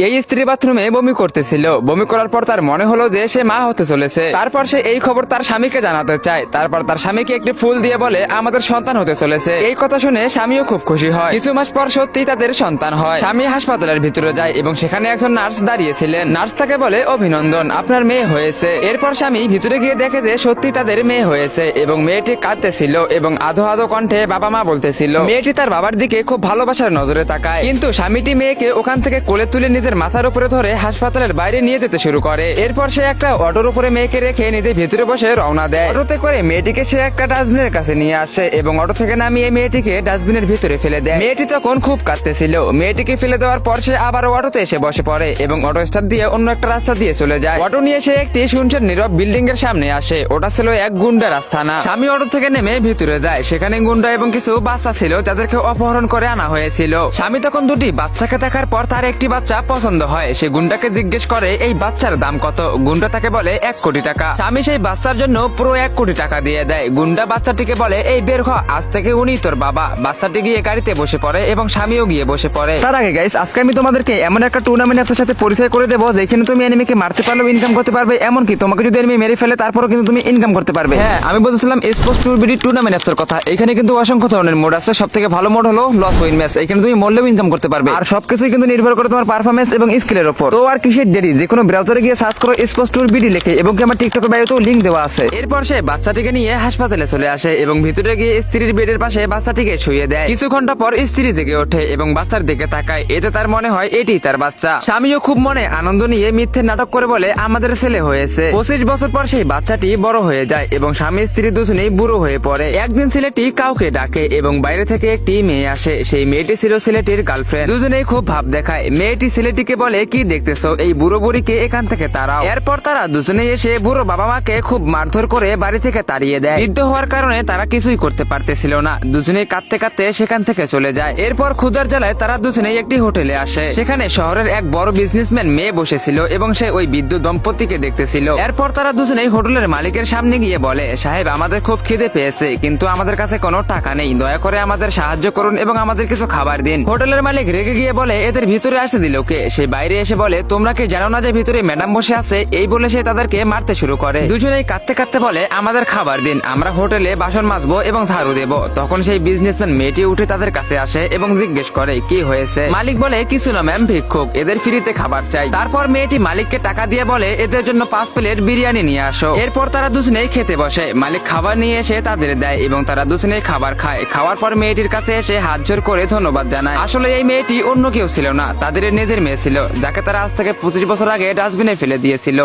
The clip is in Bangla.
এই স্ত্রী বাথরুমে বমি করতেছিল। বমি করার পর তার মনে হলো যে সে মা হতে চলেছে। তারপর সে এই খবর তার স্বামীকে জানাতে চায়। তারপর তার স্বামীকে একটি ফুল দিয়ে বলে আমাদের সন্তান হতে চলেছে। এই কথা শুনে স্বামীও খুব খুশি হয়। কিছু মাস পর সত্যি তাদের সন্তান হয়। স্বামী হাসপাতালের ভিতরে যায় এবং সেখানে একজন নার্স দাঁড়িয়েছিলেন। নার্স তাকে বলে অভিনন্দন, আপনার মেয়ে হয়েছে। এরপর স্বামী ভিতরে গিয়ে দেখে যে সত্যি তাদের মেয়ে হয়েছে এবং মেয়েটি কাঁদতেছিল এবং আধো আধো কণ্ঠে বাবা মা বলতেছিল। মেয়েটি তার বাবার দিকে খুব ভালোবাসার নজরে তাকায়, কিন্তু স্বামীটি মেয়েকে ওখান থেকে কোলে তুলে নিজের মাথার উপরে ধরে হাসপাতালের বাইরে নিয়ে যেতে শুরু করে। এরপর সে একটা অটোর উপরে মেয়েকে রেখে নিজে ভিতরে বসে রওনা দেয়। অটোতে করে মেয়েটিকে সে একটা ডাস্টবিনের কাছে নিয়ে আসে এবং অটো থেকে নামিয়ে মেয়েটিকে ডাস্টবিনের ভিতরে ফেলে দেয়। মেয়েটি তখন খুব কাঁদতেছিল। মেয়েটিকে ফেলে দেওয়ার পর সে আবারও অটোতে এসে বসে পড়ে এবং অটো স্টার্ট দিয়ে অন্য একটা রাস্তা দিয়ে চলে যায়। অটো নিয়ে সে একটি শুনছেন নীরব বিল্ডিং এর সামনে আসে। ওটা ছিল এক গুন্ডার আস্তানা। স্বামী অটো থেকে নেমে ভিতরে যায়। সেখানে গুন্ডা এবং কিছু বাচ্চা ছিল যাদেরকে অপহরণ করে আনা হয়েছিল। স্বামী তখন দুটি বাচ্চাকে দেখার পর তার একটি বাচ্চা পছন্দ হয়। সে গুন্ডাকে জিজ্ঞেস করে এই বাচ্চার দাম কত। গুন্ডা তাকে বলে 1 কোটি টাকা। স্বামী সেই বাচ্চার জন্য পুরো 1 কোটি টাকা দিয়ে দেয়। গুন্ডা বাচ্চাটিকে বলে এই বের হ, আজ থেকে উনি তোর বাবা। বাচ্চাটি গিয়ে গাড়িতে বসে পড়ে এবং স্বামীও গিয়ে বসে পড়ে। তার আগে গাইস, আজকে আমি তোমাদেরকে এমন একটা টুর্নামেন্ট অ্যাপসের সাথে পরিচয় করে দেবো যেখানে তুমি এনিমিকে মারতে পারবে, ইনকাম করতে পারবে। এমনকি তোমাকে যদি এনিমি মেরে ফেলে তারপরও কিন্তু তুমি ইনকাম করতে পারবে। হ্যাঁ, আমি বলছিলাম স্পোর্টস টুরবিডি টুর্নামেন্ট অ্যাপসের কথা। এখানে কিন্তু অসংখ্য ধরনের মোড আছে। সবথেকে ভালো মোড হলো লস উইন ম্যাচ। এখানে তুমি মরলেও ইনকাম করতে পারবে। আর সবকিছুই কিন্তু নির্ভর করে তোমার পারফরম্যান্স এবং স্কিলের উপর। তো আর কিসের দেরি, যে কোনো ব্রাউজারে গিয়ে সার্চ করো স্পোর্টস টুরবিডি লিখে এবং কি আমার টিকটকের বায়োতেও লিংক দেওয়া আছে। এরপর সে বাচ্চাটিকে নিয়ে হাসপাতালে চলে আসে এবং ভিতরে গিয়ে স্ত্রীর বেডের পাশে বাচ্চাটিকে শুইয়ে দেয়। কিছু ঘন্টা পর স্ত্রী জেগে ওঠে এবং বাচ্চার দিকে তাকায়। এতে তার মনে হয় এটি তার বাচ্চা। স্বামীও খুব মনে আনন্দ নিয়ে মিথ্যে নাটক করে বলে আমাদের ছেলে হয়েছে। 25 বছর পর সেই বাচ্চাটি বড় হয়ে যায় এবং স্বামী স্ত্রী দুজনেই বুড়ো হয়ে পড়ে। একদিন ছেলেটি কাউকে ডাকে এবং বাইরে থেকে একটি মেয়ে আসে। সেই মেয়েটি ছিল ছেলেটির গার্লফ্রেন্ড। দুজনেই খুব ভাব দেখায়। মেয়েটি ছেলেটিকে বলে কি দেখতেছো, এই বুড়ো বুড়িকে এখান থেকে তাড়াও। এরপর তারা দুজনেই এসে বুড়ো বাবা মাকে খুব মারধর করে বাড়ি থেকে তাড়িয়ে দেয়। বৃদ্ধ হওয়ার কারণে তারা কিছুই করতে পারতেছিল না। দুজনেই কাঁদতে কাঁদতে সেখান থেকে চলে যায়। এরপর ক্ষুধার জ্বালায় তারা দুজনেই একটি হোটেলে আসে। সেখানে শহরের এক বড় বিজনেসম্যান মেয়ে বসেছিল এবং সে ওই বৃদ্ধ দম্পতিকে দেখতেছিল। এরপর তারা দুজনেই হোটেলের মালিকের সামনে গিয়ে বলে সাহেব, আমাদের খুব খিদে পেয়েছে কিন্তু আমাদের কাছে কোনো টাকা নেই, দয়া করে আমাদের সাহায্য করুন এবং আমাদের কিছু খাবার দিন। হোটেলের মালিক রেগে গিয়ে বলে এদের ভিতরে আসতে দিল কে। সে বাইরে এসে বলে তোমরা কি জানো না যে ভিতরে ম্যাডাম বসে আছে। এই বলে সে তাদেরকে মারতে শুরু করে। দুজনেই কাঁদতে কাঁদতে বলে আমাদের খাবার দিন, আমরা হোটেলে বাসন মাজবো এবং ঝাড়ু দেবো। তখন সেই বিজনেসম্যান মেয়েটি উঠে তাদের কাছে আসে এবং জিজ্ঞেস করে কি হয়েছে। মালিক বলে কিছু না ম্যাম, ভিক্ষুক, এদের ফ্রিতে খাবার চাই। তারপর মেয়েটি মালিককে টাকা দিয়ে বলে এদের জন্য 5 প্লেট বিরিয়ানি নিয়ে আসো। এরপর তারা দুজনেই খেতে বসে। মালিক খাবার নিয়ে এসে তাদের দেয় এবং তারা দুজনেই খাবার খায়। খাওয়ার পর মেয়েটির কাছে এসে হাত জোর করে ধন্যবাদ জানায়। আসলে এই মেয়েটি অন্য কেউ ছিল না, তাদের নিজের মেয়ে ছিল, যাকে তারা আজ থেকে 25 বছর আগে ডাস্টবিনে ফেলে দিয়েছিল।